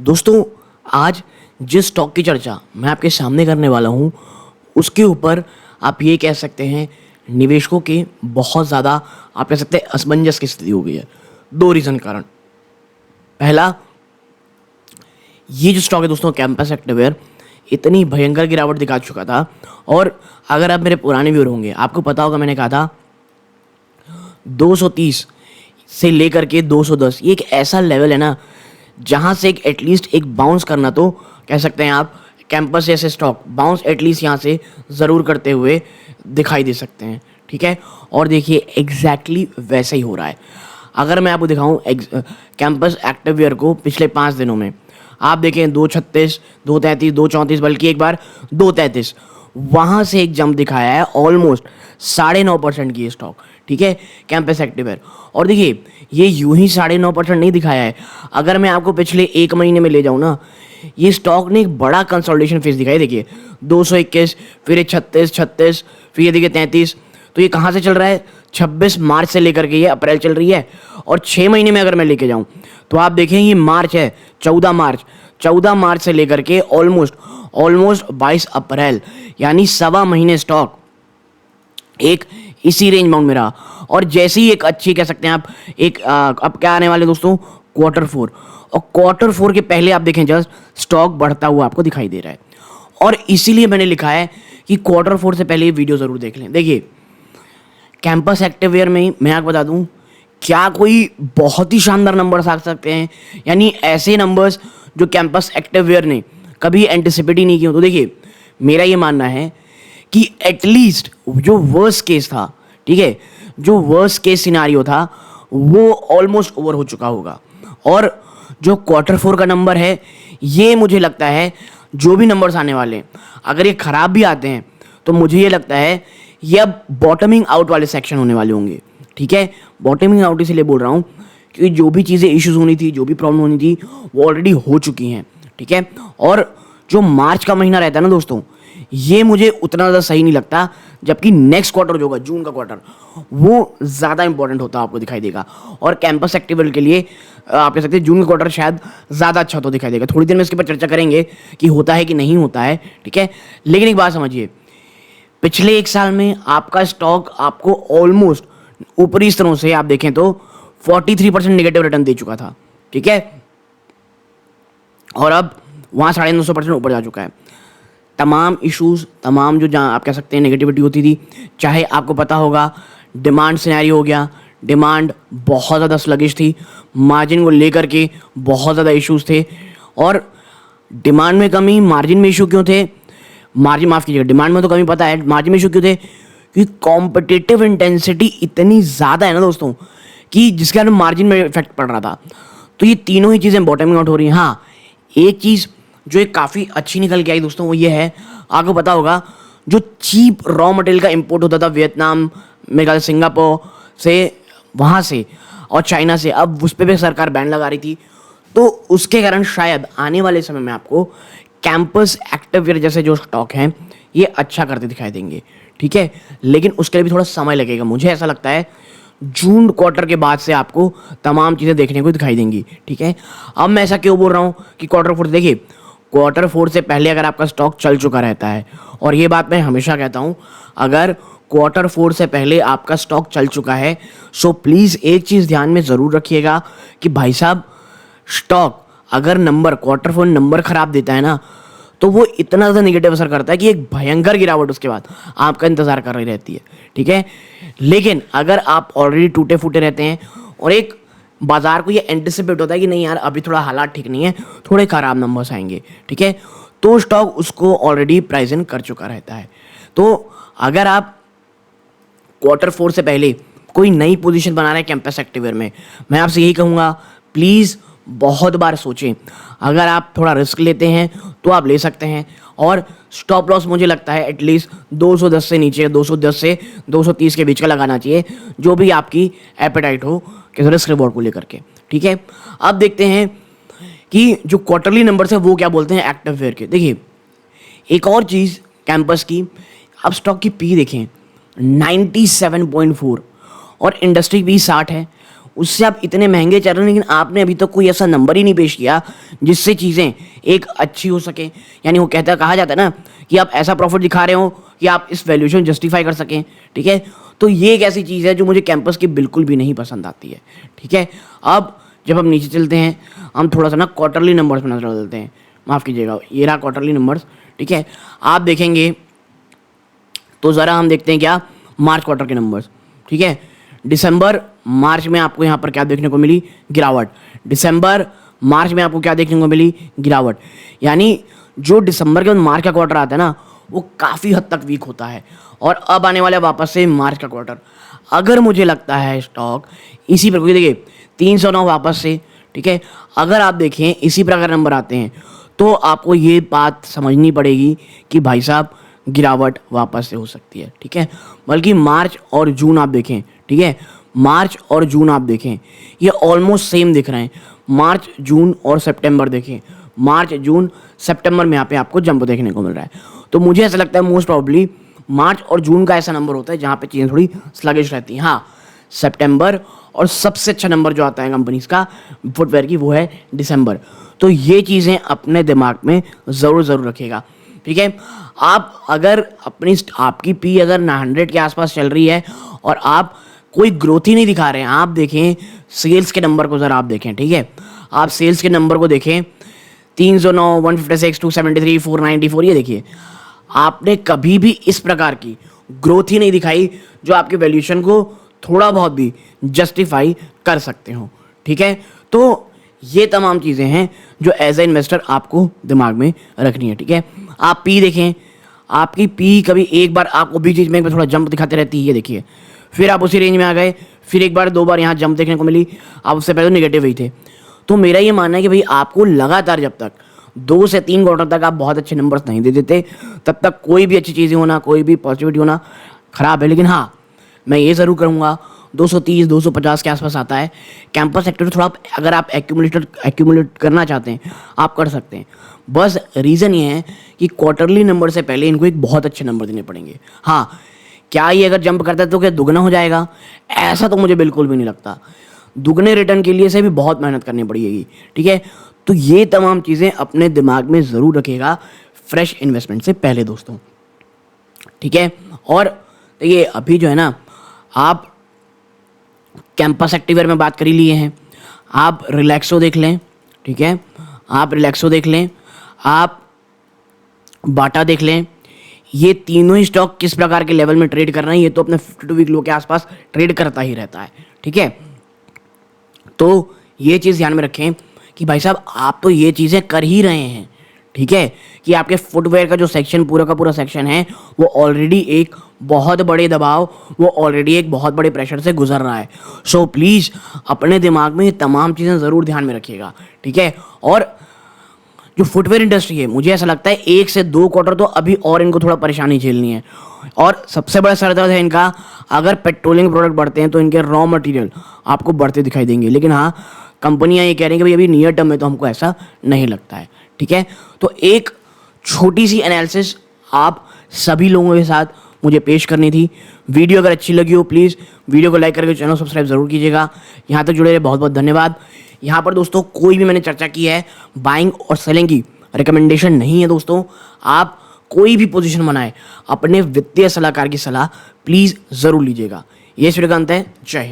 दोस्तों, आज जिस स्टॉक की चर्चा मैं आपके सामने करने वाला हूँ, उसके ऊपर आप ये कह सकते हैं निवेशकों के बहुत ज़्यादा आप कह सकते हैं असमंजस की स्थिति हो गई है। 2 रीज़न कारण। पहला, ये जो स्टॉक है दोस्तों कैंपस एक्टिवेयर इतनी भयंकर गिरावट दिखा चुका था। और अगर आप मेरे पुराने व्यूअर होंगे, आपको पता होगा मैंने कहा था 230 से लेकर के 210 ये एक ऐसा लेवल है ना, जहाँ से एक एटलीस्ट एक बाउंस करना तो कह सकते हैं आप कैंपस जैसे स्टॉक बाउंस एटलीस्ट यहाँ से ज़रूर करते हुए दिखाई दे सकते हैं। ठीक है, और देखिए एग्जैक्टली वैसा ही हो रहा है। अगर मैं आपको दिखाऊं कैंपस एक्टिवेयर को पिछले 5 दिनों में, आप देखें 236, 233, 234, बल्कि एक बार 233, वहाँ से एक जंप दिखाया है ऑलमोस्ट 9.5% की ये स्टॉक। ठीक है, कैंपस एक्टिवेयर। और देखिए ये यूं ही 9.5% नहीं दिखाया है। अगर मैं आपको पिछले 1 महीने में ले जाऊं ना, ये स्टॉक ने एक बड़ा कंसोलिडेशन फेज दिखाई। देखिए 221, फिर 36, फिर ये देखिए 33। तो ये कहाँ से चल रहा है? 26 मार्च से लेकर के ये अप्रैल चल रही है। और 6 महीने में अगर मैं लेके जाऊं तो आप देखें ये मार्च है, 14 मार्च से लेकर के ऑलमोस्ट 22 अप्रैल, यानी 1.25 महीने स्टॉक एक इसी रेंज बाउंड में रहा। और जैसे ही एक अच्छी कह सकते हैं आप एक अब क्या आने वाले दोस्तों Q4, और Q4 के पहले आप देखें जस्ट स्टॉक बढ़ता हुआ आपको दिखाई दे रहा है। और इसीलिए मैंने लिखा है कि Q4 से पहले ये वीडियो ज़रूर देख लें। देखिए कैंपस एक्टिवेयर में मैं आपको बता दूं, क्या कोई बहुत ही शानदार नंबर्स आ सकते हैं, यानी ऐसे नंबर्स जो कैंपस एक्टिवेयर ने कभी एंटिसिपेट ही नहीं किए। तो देखिए मेरा ये मानना है कि एटलीस्ट जो वर्स्ट केस था, ठीक है, जो वर्स्ट केस सिनारियो था वो ऑलमोस्ट ओवर हो चुका होगा। और जो Q4 का नंबर है, ये मुझे लगता है जो भी नंबर्स आने वाले हैं, अगर ये खराब भी आते हैं तो मुझे ये लगता है ये अब बॉटमिंग आउट वाले सेक्शन होने वाले होंगे। ठीक है, बॉटमिंग आउट इसलिए बोल रहा हूँ क्योंकि जो भी चीज़ें इश्यूज होनी थी, जो भी प्रॉब्लम होनी थी, वो ऑलरेडी हो चुकी हैं। ठीक है, और जो मार्च का महीना रहता है ना दोस्तों, ये मुझे उतना ज़्यादा सही नहीं लगता, जबकि नेक्स्ट क्वार्टर जो होगा जून का क्वार्टर, वो ज़्यादा इंपॉर्टेंट होता आपको दिखाई देगा। और कैंपस एक्टिवेयर के लिए आप कह सकते हैं जून का क्वार्टर शायद ज़्यादा अच्छा तो दिखाई देगा। थोड़ी देर में इसके ऊपर चर्चा करेंगे कि होता है कि नहीं होता है। ठीक है, लेकिन एक बात समझिए, पिछले 1 साल में आपका स्टॉक आपको ऑलमोस्ट ऊपरी स्तरों से आप देखें तो 43% नेगेटिव रिटर्न दे चुका था। ठीक है, और अब वहाँ 950% ऊपर जा चुका है। तमाम इश्यूज, तमाम जो जहाँ आप कह सकते हैं नेगेटिविटी होती थी, चाहे आपको पता होगा डिमांड सिनेरियो हो गया, डिमांड बहुत ज़्यादा स्लगिश थी, मार्जिन को लेकर के बहुत ज़्यादा इश्यूज थे। और डिमांड में कमी, मार्जिन में इशू क्यों थे? मार्जिन माफ़ कीजिएगा, डिमांड में तो कमी पता है, मार्जिन में इशू क्यों थे? क्योंकि कॉम्पिटिटिव इंटेंसिटी इतनी ज़्यादा है ना दोस्तों, कि जिसके कारण मार्जिन में इफेक्ट पड़ रहा था। तो ये तीनों ही चीज़ें बॉटमिंग आउट हो रही हैं। हाँ, एक चीज़ जो एक काफ़ी अच्छी निकल के आई दोस्तों, वो ये है, आपको पता होगा जो चीप रॉ मटेरियल का इंपोर्ट होता था वियतनाम, मेरे ख्याल से सिंगापुर से, वहाँ से और चाइना से, अब उस पर भी सरकार बैन लगा रही थी। तो उसके कारण शायद आने वाले समय में आपको कैंपस एक्टिवेयर जैसे जो स्टॉक हैं ये अच्छा करते दिखाई देंगे। ठीक है, लेकिन उसके लिए भी थोड़ा समय लगेगा। मुझे ऐसा लगता है जून क्वार्टर के बाद से आपको तमाम चीज़ें देखने को दिखाई देंगी। ठीक है, अब मैं ऐसा क्यों बोल रहा हूँ कि Q4, देखिए Q4 से पहले अगर आपका स्टॉक चल चुका रहता है, और ये बात मैं हमेशा कहता हूँ, अगर Q4 से पहले आपका स्टॉक चल चुका है, सो प्लीज़ एक चीज़ ध्यान में ज़रूर रखिएगा कि भाई साहब स्टॉक अगर Q4 नंबर ख़राब देता है ना, तो वो इतना ज़्यादा नेगेटिव असर करता है कि एक भयंकर गिरावट उसके बाद आपका इंतज़ार कर रही रहती है। ठीक है, लेकिन अगर आप ऑलरेडी टूटे फूटे रहते हैं और एक बाजार को ये एंटिसिपेट होता है कि नहीं यार अभी थोड़ा हालात ठीक नहीं है, थोड़े ख़राब नंबर्स आएंगे, ठीक है, तो स्टॉक उसको ऑलरेडी प्राइस इन कर चुका रहता है। तो अगर आप Q4 से पहले कोई नई पोजीशन बना रहे हैं कैंपस एक्टिवेयर में, मैं आपसे यही कहूँगा प्लीज़ बहुत बार सोचें। अगर आप थोड़ा रिस्क लेते हैं तो आप ले सकते हैं, और स्टॉप लॉस मुझे लगता है एटलीस्ट 210 से नीचे, 210 से 230 के बीच का लगाना चाहिए, जो भी आपकी एपेटाइट हो कि रिस्क रिवॉर्ड को लेकर के। ठीक है, अब देखते हैं कि जो क्वार्टरली नंबर्स है वो क्या बोलते हैं एक्टिवेयर के। देखिए एक और चीज़ कैंपस की, आप स्टॉक की पी देखें 97.4 और इंडस्ट्री भी 60 है। उससे आप इतने महंगे चल रहे हैं, लेकिन आपने अभी तक कोई ऐसा नंबर ही नहीं पेश किया जिससे चीज़ें एक अच्छी हो सके। यानी वो कहा जाता है ना कि आप ऐसा प्रॉफिट दिखा रहे हो कि आप इस वैल्यूएशन जस्टिफाई कर सकें। ठीक है, तो ये एक ऐसी चीज़ है जो मुझे कैंपस की बिल्कुल भी नहीं पसंद आती है। ठीक है, अब जब हम नीचे चलते हैं, हम थोड़ा सा ना क्वार्टरली नंबर्स में नजर डालते हैं। माफ़ कीजिएगा, ये रहा क्वार्टरली नंबर्स। ठीक है, आप देखेंगे तो ज़रा हम देखते हैं क्या मार्च क्वार्टर के नंबर्स। ठीक है, दिसंबर मार्च में आपको यहाँ पर क्या देखने को मिली, गिरावट। दिसंबर मार्च में आपको क्या देखने को मिली, गिरावट। यानी जो दिसंबर के बाद मार्च का क्वार्टर आता है ना, वो काफ़ी हद तक वीक होता है। और अब आने वाला वापस से मार्च का क्वार्टर, अगर मुझे लगता है स्टॉक इसी प्रकार, देखिए 309 वापस से। ठीक है, अगर आप देखें इसी प्रकार नंबर आते हैं तो आपको ये बात समझनी पड़ेगी कि भाई साहब गिरावट वापस से हो सकती है। ठीक है, बल्कि मार्च और जून आप देखें, ठीक है, मार्च और जून आप देखें, ये ऑलमोस्ट सेम दिख रहे हैं। मार्च जून और सितंबर देखें, मार्च जून सितंबर में यहाँ पे आपको जंप देखने को मिल रहा है। तो मुझे ऐसा लगता है मोस्ट प्रॉब्ली मार्च और जून का ऐसा नंबर होता है जहाँ पे चीज़ें थोड़ी स्लगिश रहती हैं। हाँ, सितंबर और सबसे अच्छा नंबर जो आता है कंपनीज का फुटवेयर की, वो है दिसंबर। तो ये चीज़ें अपने दिमाग में ज़रूर रखिएगा। ठीक है, आप अगर आपकी पी अगर 100 के आसपास चल रही है और आप कोई ग्रोथ ही नहीं दिखा रहे हैं, आप देखें सेल्स के नंबर को, ज़रा आप देखें। ठीक है, आप सेल्स के नंबर को देखें, 309, 156, 273, 494, ये देखिए, आपने कभी भी इस प्रकार की ग्रोथ ही नहीं दिखाई जो आपके वैल्यूएशन को थोड़ा बहुत भी जस्टिफाई कर सकते हो। ठीक है, तो ये तमाम चीज़ें हैं जो एज ए इन्वेस्टर आपको दिमाग में रखनी है। ठीक है, आप पी देखें, आपकी पी कभी एक बार आपको बीच बीच में थोड़ा जंप दिखाते रहती है, ये देखिए, फिर आप उसी रेंज में आ गए, फिर एक बार 2 बार यहाँ जंप देखने को मिली, आप उससे पहले नेगेटिव ही थे। तो मेरा ये मानना है कि भाई आपको लगातार जब तक 2 से 3 क्वार्टर तक आप बहुत अच्छे नंबर्स नहीं दे देते, तब तक कोई भी अच्छी चीज़ें होना, कोई भी पॉजिटिविटी होना खराब है। लेकिन हाँ, मैं ये ज़रूर करूँगा, 230 250 के आसपास आता है कैंपस सेक्टर, थोड़ा अगर आप एक्यूमुलेट करना चाहते हैं आप कर सकते हैं। बस रीज़न ये है कि क्वार्टरली नंबर से पहले इनको एक बहुत अच्छे नंबर देने पड़ेंगे। हाँ, क्या ये अगर जंप करता है तो क्या दुगना हो जाएगा? ऐसा तो मुझे बिल्कुल भी नहीं लगता। दुगने रिटर्न के लिए से भी बहुत मेहनत करनी पड़ेगी। ठीक है, तो ये तमाम चीज़ें अपने दिमाग में ज़रूर रखिएगा फ्रेश इन्वेस्टमेंट से पहले दोस्तों। ठीक है, और देखिए अभी जो है ना, आप कैंपस एक्टिवेयर में बात कर ही लिए हैं, आप रिलैक्सो देख लें। ठीक है, आप रिलैक्सो देख लें, आप बाटा देख लें। ये तीनों ही स्टॉक किस प्रकार के लेवल में ट्रेड कर रहे हैं, ये तो अपने 52 वीक लो के आसपास ट्रेड करता ही रहता है। ठीक है, तो ये चीज़ ध्यान में रखें कि भाई साहब आप तो ये चीज़ें कर ही रहे हैं। ठीक है, कि आपके फुटवेयर का जो सेक्शन पूरा का पूरा सेक्शन है वो ऑलरेडी एक बहुत बड़े दबाव, वो ऑलरेडी एक बहुत बड़े प्रेशर से गुजर रहा है। सो प्लीज़ अपने दिमाग में ये तमाम चीज़ें ज़रूर ध्यान में रखिएगा। ठीक है, और जो फुटवेयर इंडस्ट्री है, मुझे ऐसा लगता है 1 से 2 क्वार्टर तो अभी और इनको थोड़ा परेशानी झेलनी है। और सबसे बड़ा सरदर्द है इनका, अगर पेट्रोलियम प्रोडक्ट बढ़ते हैं तो इनके रॉ मटेरियल आपको बढ़ते दिखाई देंगे। लेकिन हाँ, कंपनियां ये कह रही हैं कि भाई अभी नियर टर्म में तो हमको ऐसा नहीं लगता है। ठीक है, तो एक छोटी सी एनालिसिस आप सभी लोगों के साथ मुझे पेश करनी थी। वीडियो अगर अच्छी लगी हो प्लीज़ वीडियो को लाइक करके चैनल सब्सक्राइब ज़रूर कीजिएगा। यहाँ तक जुड़े रहे बहुत बहुत धन्यवाद। यहाँ पर दोस्तों कोई भी मैंने चर्चा की है बाइंग और सेलिंग की रिकमेंडेशन नहीं है दोस्तों। आप कोई भी पोजीशन बनाए, अपने वित्तीय सलाहकार की सलाह प्लीज़ ज़रूर लीजिएगा। ये इस वीडियो का अंत है। जय हिंद।